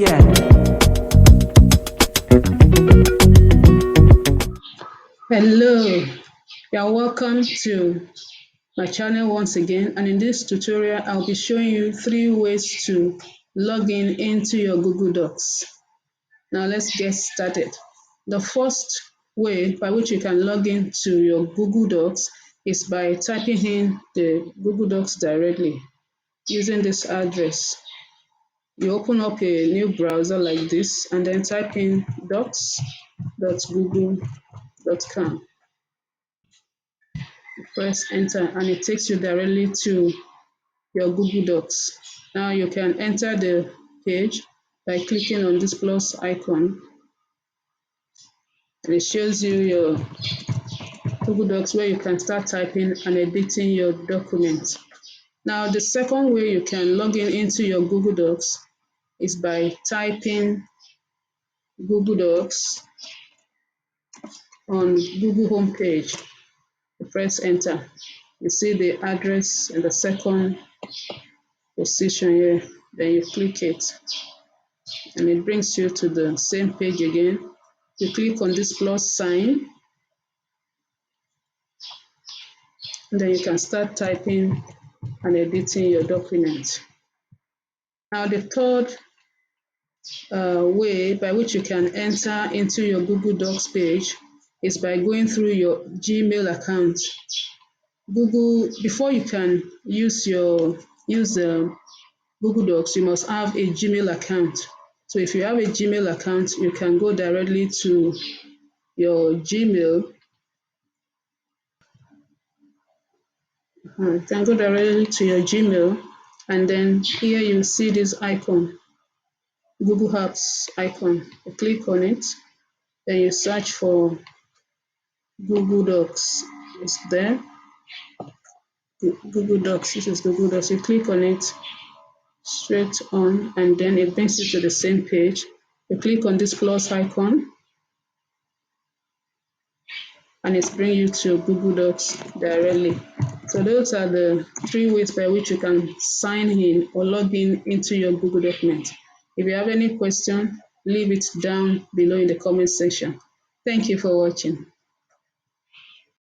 again. Hello, you're welcome to my channel once again, and in this tutorial I'll be showing you 3 ways to log in into your Google Docs. Now let's get started. The first way by which you can log into your Google Docs is by typing in the Google Docs directly using this address. You open up a new browser like this and then type in docs.google.com. Press enter and it takes you directly to your Google Docs. Now you can enter the page by clicking on this plus icon and it shows you your Google Docs where you can start typing and editing your document. Now the second way you can log in into your Google Docs is by typing Google Docs on Google homepage. You press enter. You see the address in the second position here. Then you click it and it brings you to the same page again. You click on this plus sign and then you can start typing and editing your document. Now the third way by which you can enter into your Google Docs page is by going through your Gmail account. Before you can use Google Docs, you must have a Gmail account. So if you have a Gmail account, you can go directly to your Gmail. You can go directly to your Gmail, and then here you see this icon, Google Apps icon. You click on it, then you search for Google Docs. It's there. Google Docs. This is Google Docs. You click on it straight on, and then it brings you to the same page. You click on this plus icon, and it's bring you to Google Docs directly. So those are the 3 ways by which you can sign in or log in into your Google document. If you have any question, leave it down below in the comment section. Thank you for watching.